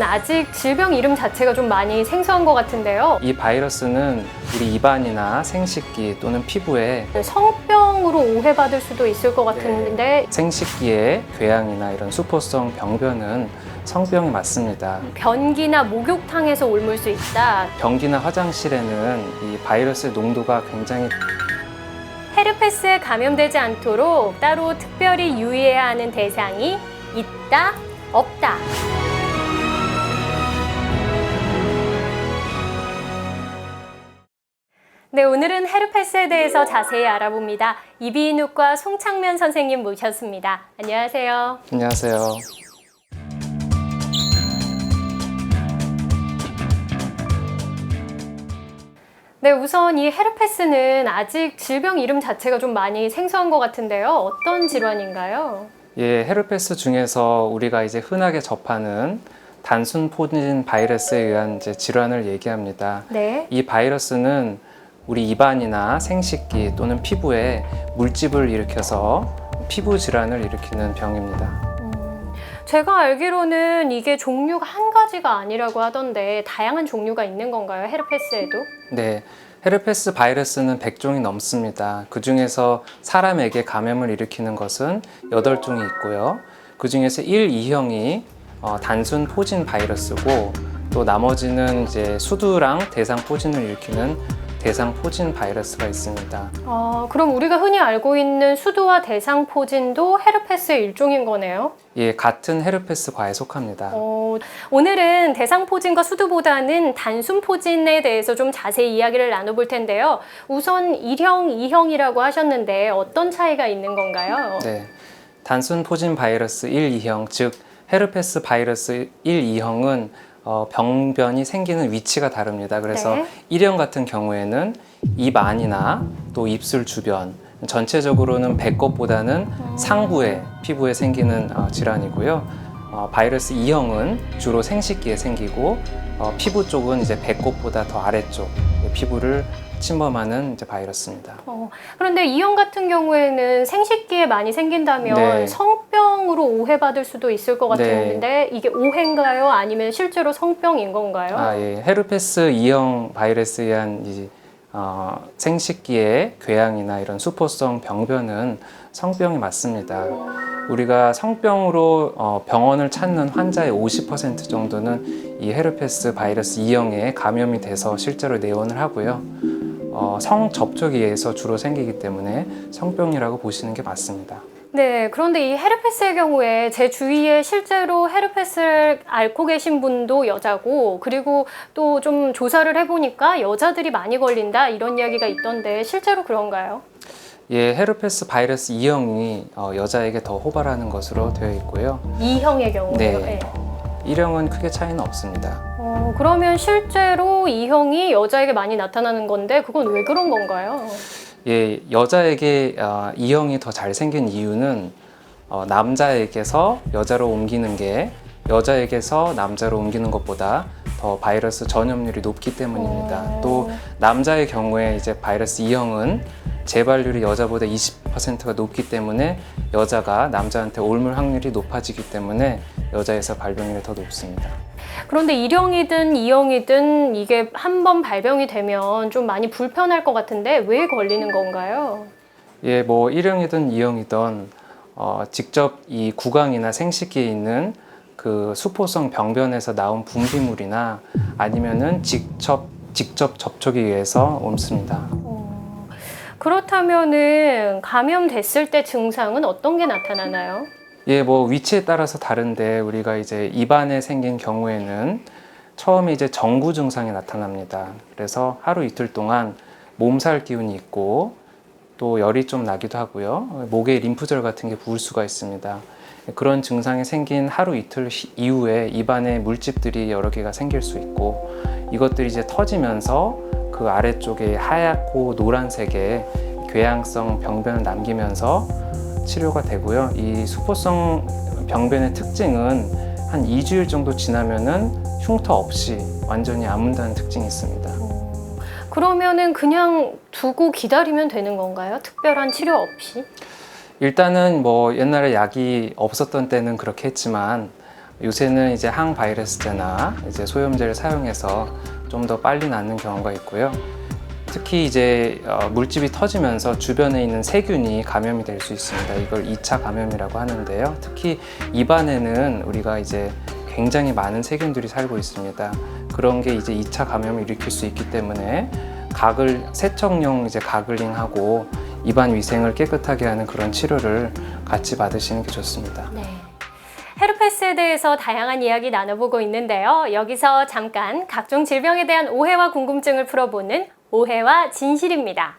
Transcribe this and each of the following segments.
아직 질병 이름 자체가 좀 많이 생소한 것 같은데요. 이 바이러스는 우리 입안이나 생식기 또는 피부에 성병으로 오해받을 수도 있을 것 같은데 생식기에 궤양이나 이런 수포성 병변은 성병이 맞습니다. 변기나 목욕탕에서 옮을 수 있다. 변기나 화장실에는 이 바이러스의 농도가 굉장히 헤르페스에 감염되지 않도록 따로 특별히 유의해야 하는 대상이 있다, 없다. 네, 오늘은 헤르페스에 대해서 자세히 알아봅니다. 이비인후과 송창면 선생님 모셨습니다. 안녕하세요. 안녕하세요. 네, 우선 이 헤르페스는 아직 질병 이름 자체가 좀 많이 생소한 것 같은데요. 어떤 질환인가요? 예, 헤르페스 중에서 우리가 이제 흔하게 접하는 단순 포진 바이러스에 의한 이제 질환을 얘기합니다. 네. 이 바이러스는 우리 입안이나 생식기 또는 피부에 물집을 일으켜서 피부 질환을 일으키는 병입니다. 제가 알기로는 이게 종류가 한 가지가 아니라고 하던데 다양한 종류가 있는 건가요? 헤르페스에도? 네, 헤르페스 바이러스는 100종이 넘습니다. 그 중에서 사람에게 감염을 일으키는 것은 8종이 있고요. 그 중에서 1, 2형이 단순 포진 바이러스고, 또 나머지는 이제 수두랑 대상 포진을 일으키는 대상 포진 바이러스가 있습니다. 그럼 우리가 흔히 알고 있는 수두와 대상 포진도 헤르페스의 일종인 거네요? 예, 같은 헤르페스과에 속합니다. 오늘은 대상 포진과 수두보다는 단순 포진에 대해서 좀 자세히 이야기를 나눠볼 텐데요. 우선 1형, 2형이라고 하셨는데 어떤 차이가 있는 건가요? 네, 단순 포진 바이러스 1, 2형, 즉 헤르페스 바이러스 1, 2형은 병변이 생기는 위치가 다릅니다. 그래서 네. 1형 같은 경우에는 입 안이나 또 입술 주변, 전체적으로는 배꼽보다는 상부에 피부에 생기는 질환이고요. 바이러스 2형은 주로 생식기에 생기고 피부 쪽은 이제 배꼽보다 더 아래쪽 피부를 침범하는 이제 바이러스입니다. 그런데 2형 같은 경우에는 생식기에 많이 생긴다면 네. 성병으로 오해받을 수도 있을 것 같은데 네. 이게 오해인가요? 아니면 실제로 성병인 건가요? 예. 헤르페스 2형 바이러스에 의한 생식기의 궤양이나 이런 수포성 병변은 성병이 맞습니다. 우리가 성병으로 병원을 찾는 환자의 50% 정도는 이 헤르페스 바이러스 2형에 감염이 돼서 실제로 내원을 하고요. 성 접촉에 의해서 주로 생기기 때문에 성병이라고 보시는 게 맞습니다. 네, 그런데 이 헤르페스의 경우에 제 주위에 실제로 헤르페스를 앓고 계신 분도 여자고, 그리고 또 좀 조사를 해보니까 여자들이 많이 걸린다 이런 이야기가 있던데 실제로 그런가요? 예, 헤르페스 바이러스 2형이 여자에게 더 호발하는 것으로 되어 있고요. 2형의 경우에요? 네. 1형은 크게 차이는 없습니다. 그러면 실제로 2형이 여자에게 많이 나타나는 건데 그건 왜 그런 건가요? 예, 여자에게 2형이 더 잘생긴 이유는 남자에게서 여자로 옮기는 게 여자에게서 남자로 옮기는 것보다 더 바이러스 전염률이 높기 때문입니다. 또 남자의 경우에 이제 바이러스 2형은 재발률이 여자보다 20%가 높기 때문에 여자가 남자한테 옮을 확률이 높아지기 때문에 여자에서 발병률이 더 높습니다. 그런데 1형이든 2형이든 이게 한 번 발병이 되면 좀 많이 불편할 것 같은데 왜 걸리는 건가요? 예, 뭐 1형이든 2형이든 직접 이 구강이나 생식기에 있는 그 수포성 병변에서 나온 분비물이나 아니면은 직접 접촉에 의해서 옮습니다. 그렇다면은 감염됐을 때 증상은 어떤 게 나타나나요? 예, 뭐 위치에 따라서 다른데 우리가 이제 입안에 생긴 경우에는 처음에 이제 정구 증상이 나타납니다. 그래서 하루 이틀 동안 몸살 기운이 있고 또 열이 좀 나기도 하고요. 목에 림프절 같은 게 부을 수가 있습니다. 그런 증상이 생긴 하루 이틀 이후에 입안에 물집들이 여러 개가 생길 수 있고 이것들이 이제 터지면서 그 아래쪽에 하얗고 노란색의 궤양성 병변을 남기면서 치료가 되고요. 이 수포성 병변의 특징은 한 2주일 정도 지나면은 흉터 없이 완전히 아문다는 특징이 있습니다. 그러면은 그냥 두고 기다리면 되는 건가요? 특별한 치료 없이? 일단은 뭐 옛날에 약이 없었던 때는 그렇게 했지만 요새는 이제 항바이러스제나 이제 소염제를 사용해서 좀 더 빨리 낫는 경우가 있고요. 특히 이제 물집이 터지면서 주변에 있는 세균이 감염이 될 수 있습니다. 이걸 2차 감염이라고 하는데요. 특히 입안에는 우리가 이제 굉장히 많은 세균들이 살고 있습니다. 그런 게 이제 2차 감염을 일으킬 수 있기 때문에 세척용 이제 가글링하고 입안 위생을 깨끗하게 하는 그런 치료를 같이 받으시는 게 좋습니다. 네. 헤르페스에 대해서 다양한 이야기 나눠보고 있는데요. 여기서 잠깐 각종 질병에 대한 오해와 궁금증을 풀어보는 오해와 진실입니다.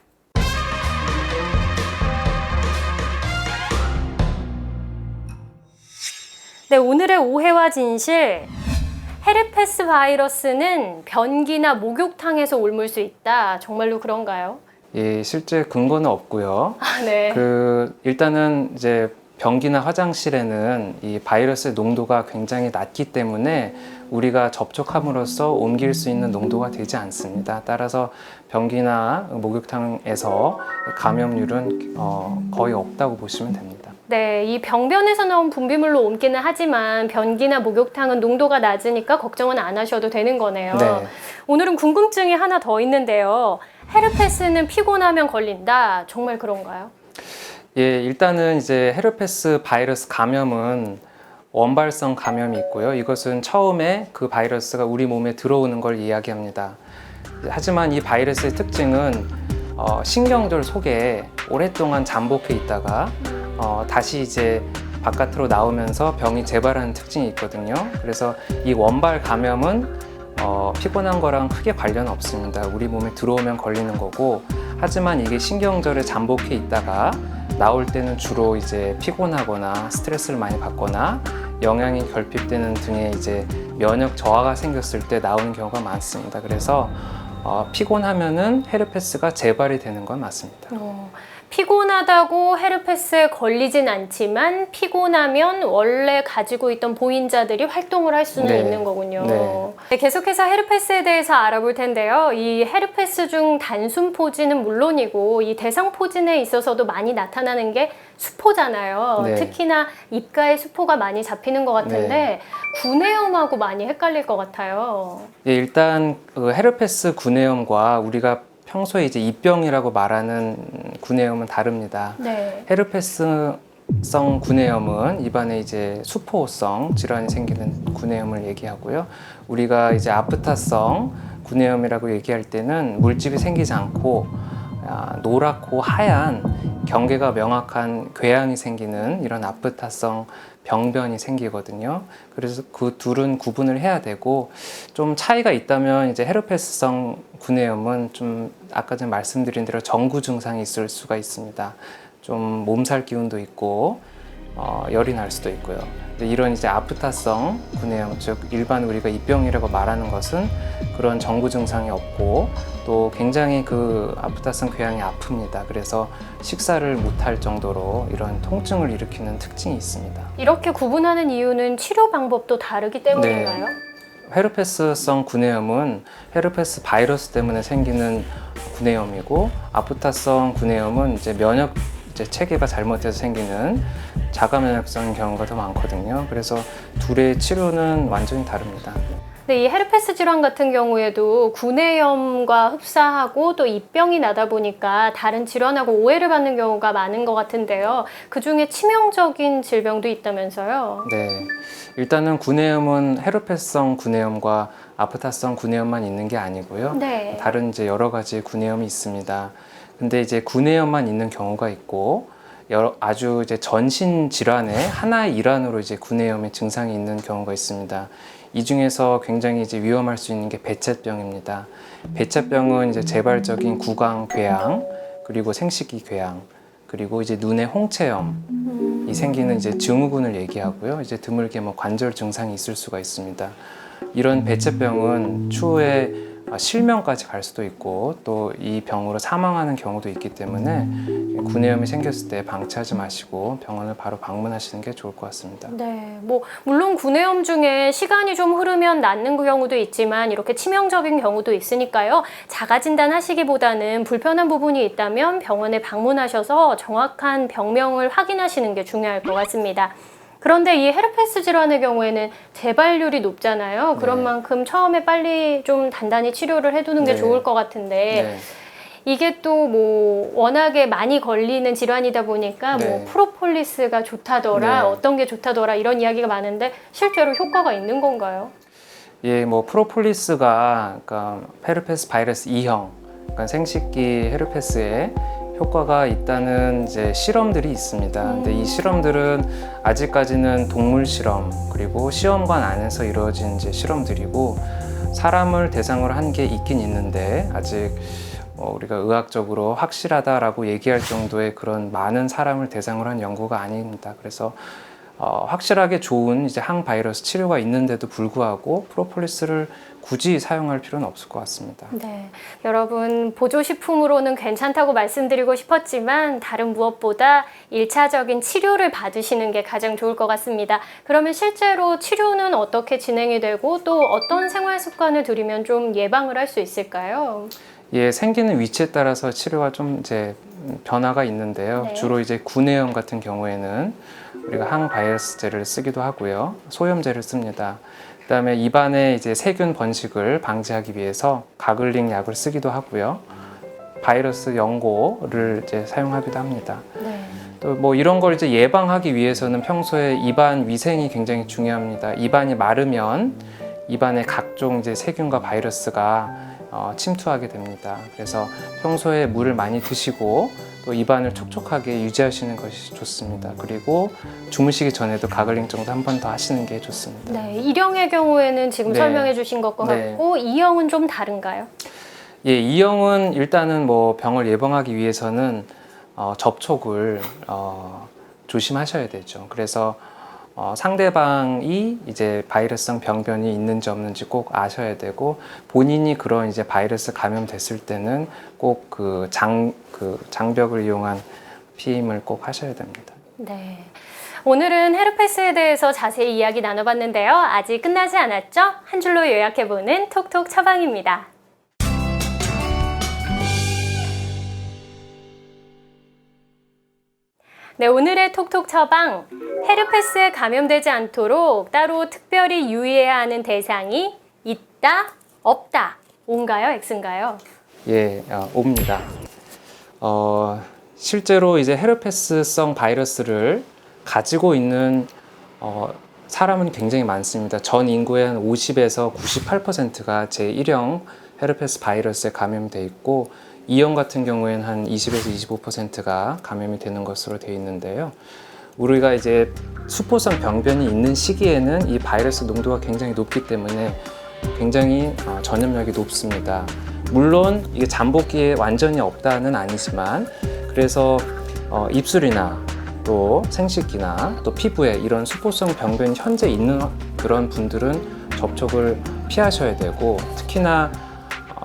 네, 오늘의 오해와 진실. 헤르페스 바이러스는 변기나 목욕탕에서 옮을 수 있다. 정말로 그런가요? 예, 실제 근거는 없고요. 네. 일단은 이제 변기나 화장실에는 이 바이러스의 농도가 굉장히 낮기 때문에 우리가 접촉함으로써 옮길 수 있는 농도가 되지 않습니다. 따라서 변기나 목욕탕에서 감염률은 거의 없다고 보시면 됩니다. 네, 이 병변에서 나온 분비물로 옮기는 하지만 변기나 목욕탕은 농도가 낮으니까 걱정은 안 하셔도 되는 거네요. 네. 오늘은 궁금증이 하나 더 있는데요. 헤르페스는 피곤하면 걸린다. 정말 그런가요? 예, 일단은 이제 헤르페스 바이러스 감염은 원발성 감염이 있고요. 이것은 처음에 그 바이러스가 우리 몸에 들어오는 걸 이야기합니다. 하지만 이 바이러스의 특징은 신경절 속에 오랫동안 잠복해 있다가 다시 이제 바깥으로 나오면서 병이 재발하는 특징이 있거든요. 그래서 이 원발 감염은 피곤한 거랑 크게 관련 없습니다. 우리 몸에 들어오면 걸리는 거고, 하지만 이게 신경절에 잠복해 있다가 나올 때는 주로 이제 피곤하거나 스트레스를 많이 받거나 영양이 결핍되는 등의 이제 면역 저하가 생겼을 때 나오는 경우가 많습니다. 그래서 피곤하면은 헤르페스가 재발이 되는 건 맞습니다. 피곤하다고 헤르페스에 걸리진 않지만 피곤하면 원래 가지고 있던 보인자들이 활동을 할 수는 네. 있는 거군요. 네. 네, 계속해서 헤르페스에 대해서 알아볼 텐데요. 이 헤르페스 중 단순 포진은 물론이고 이 대상 포진에 있어서도 많이 나타나는 게 수포잖아요. 네. 특히나 입가에 수포가 많이 잡히는 것 같은데 네. 구내염하고 많이 헷갈릴 것 같아요. 예, 일단 헤르페스 구내염과 우리가 평소에 이제 입병이라고 말하는 구내염은 다릅니다. 네. 헤르페스성 구내염은 입안에 이제 수포성 질환이 생기는 구내염을 얘기하고요. 우리가 이제 아프타성 구내염이라고 얘기할 때는 물집이 생기지 않고 노랗고 하얀 경계가 명확한 궤양이 생기는 이런 아프타성 병변이 생기거든요. 그래서 그 둘은 구분을 해야 되고, 좀 차이가 있다면 이제 헤르페스성 구내염은 좀 아까 전에 말씀드린 대로 정구 증상이 있을 수가 있습니다. 좀 몸살 기운도 있고 열이 날 수도 있고요. 근데 이런 이제 아프타성 구내염, 즉 일반 우리가 입병이라고 말하는 것은 그런 정구 증상이 없고 또 굉장히 그 아프타성 궤양이 아픕니다. 그래서 식사를 못할 정도로 이런 통증을 일으키는 특징이 있습니다. 이렇게 구분하는 이유는 치료 방법도 다르기 때문인가요? 네. 헤르페스성 구내염은 헤르페스 바이러스 때문에 생기는 구내염이고, 아프타성 구내염은 이제 면역 체계가 잘못돼서 생기는 자가 면역성인 경우가 더 많거든요. 그래서 둘의 치료는 완전히 다릅니다. 네, 이 헤르페스 질환 같은 경우에도 구내염과 흡사하고 또 입병이 나다 보니까 다른 질환하고 오해를 받는 경우가 많은 것 같은데요. 그 중에 치명적인 질병도 있다면서요? 네, 일단은 구내염은 헤르페스성 구내염과 아프타성 구내염만 있는 게 아니고요. 네. 다른 이제 여러 가지 구내염이 있습니다. 근데 이제 구내염만 있는 경우가 있고, 아주 이제 전신 질환의 하나의 일환으로 이제 구내염의 증상이 있는 경우가 있습니다. 이 중에서 굉장히 이제 위험할 수 있는 게 배채병입니다. 배채병은 이제 재발적인 구강 궤양, 그리고 생식기 궤양, 그리고 이제 눈의 홍채염이 생기는 이제 증후군을 얘기하고요. 이제 드물게 뭐 관절 증상이 있을 수가 있습니다. 이런 배채병은 추후에 실명까지 갈 수도 있고 또 이 병으로 사망하는 경우도 있기 때문에 구내염이 생겼을 때 방치하지 마시고 병원을 바로 방문하시는 게 좋을 것 같습니다. 네, 뭐 물론 구내염 중에 시간이 좀 흐르면 낫는 경우도 있지만 이렇게 치명적인 경우도 있으니까요. 자가 진단하시기보다는 불편한 부분이 있다면 병원에 방문하셔서 정확한 병명을 확인하시는 게 중요할 것 같습니다. 그런데 이 헤르페스 질환의 경우에는 재발률이 높잖아요. 그런 네. 만큼 처음에 빨리 좀 단단히 치료를 해두는 게 네. 좋을 것 같은데 네. 이게 또 뭐 워낙에 많이 걸리는 질환이다 보니까 뭐 네. 프로폴리스가 좋다더라, 네. 어떤 게 좋다더라 이런 이야기가 많은데 실제로 효과가 있는 건가요? 예, 뭐 프로폴리스가 그러니까 헤르페스 바이러스 2형, 그러니까 생식기 헤르페스에 효과가 있다는 이제 실험들이 있습니다. 근데 이 실험들은 아직까지는 동물 실험 그리고 시험관 안에서 이루어진 이제 실험들이고 사람을 대상으로 한 게 있긴 있는데 아직 우리가 의학적으로 확실하다라고 얘기할 정도의 그런 많은 사람을 대상으로 한 연구가 아닙니다. 그래서 확실하게 좋은 이제 항바이러스 치료가 있는데도 불구하고 프로폴리스를 굳이 사용할 필요는 없을 것 같습니다. 네, 여러분 보조식품으로는 괜찮다고 말씀드리고 싶었지만 다른 무엇보다 1차적인 치료를 받으시는 게 가장 좋을 것 같습니다. 그러면 실제로 치료는 어떻게 진행이 되고 또 어떤 생활 습관을 들이면 좀 예방을 할 수 있을까요? 예, 생기는 위치에 따라서 치료가 좀 이제 변화가 있는데요. 네. 주로 이제 구내염 같은 경우에는 우리가 항바이러스제를 쓰기도 하고요. 소염제를 씁니다. 그다음에 입안에 이제 세균 번식을 방지하기 위해서 가글링 약을 쓰기도 하고요. 바이러스 연고를 이제 사용하기도 합니다. 네. 또 뭐 이런 걸 이제 예방하기 위해서는 평소에 입안 위생이 굉장히 중요합니다. 입안이 마르면 입안에 각종 이제 세균과 바이러스가 침투하게 됩니다. 그래서 평소에 물을 많이 드시고 또 입안을 촉촉하게 유지하시는 것이 좋습니다. 그리고 주무시기 전에도 가글링 정도 한 번 더 하시는 게 좋습니다. 네, 1형의 경우에는 지금 네. 설명해 주신 것과 네. 같고 2형은 좀 다른가요? 예, 이형은 일단은 뭐 병을 예방하기 위해서는 접촉을 조심하셔야 되죠. 그래서 상대방이 이제 바이러스성 병변이 있는지 없는지 꼭 아셔야 되고 본인이 그런 이제 바이러스 감염됐을 때는 꼭 그 장벽을 이용한 피임을 꼭 하셔야 됩니다. 네. 오늘은 헤르페스에 대해서 자세히 이야기 나눠봤는데요. 아직 끝나지 않았죠? 한 줄로 요약해보는 톡톡 처방입니다. 네, 오늘의 톡톡 처방. 헤르페스에 감염되지 않도록 따로 특별히 유의해야 하는 대상이 있다, 없다. O인가요? X인가요? 예, 옵니다. 실제로 이제 헤르페스성 바이러스를 가지고 있는 사람은 굉장히 많습니다. 전 인구의 한 50에서 98%가 제1형 헤르페스 바이러스에 감염돼 있고 2형 같은 경우에는 한 20에서 25%가 감염이 되는 것으로 되어 있는데요. 우리가 이제 수포성 병변이 있는 시기에는 이 바이러스 농도가 굉장히 높기 때문에 굉장히 전염력이 높습니다. 물론 이게 잠복기에 완전히 없다는 아니지만 그래서 입술이나 또 생식기나 또 피부에 이런 수포성 병변이 현재 있는 그런 분들은 접촉을 피하셔야 되고 특히나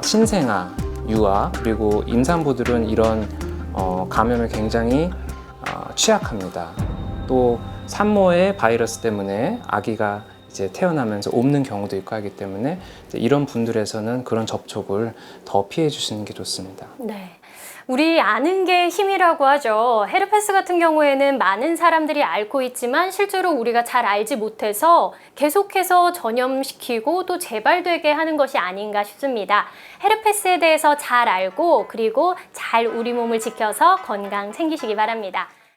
신생아, 유아 그리고 임산부들은 이런 감염에 굉장히 취약합니다. 또 산모의 바이러스 때문에 아기가 이제 태어나면서 옮는 경우도 있고 하기 때문에 이런 분들에서는 그런 접촉을 더 피해 주시는 게 좋습니다. 네. 우리 아는 게 힘이라고 하죠. 헤르페스 같은 경우에는 많은 사람들이 앓고 있지만 실제로 우리가 잘 알지 못해서 계속해서 전염시키고 또 재발되게 하는 것이 아닌가 싶습니다. 헤르페스에 대해서 잘 알고 그리고 잘 우리 몸을 지켜서 건강 챙기시기 바랍니다.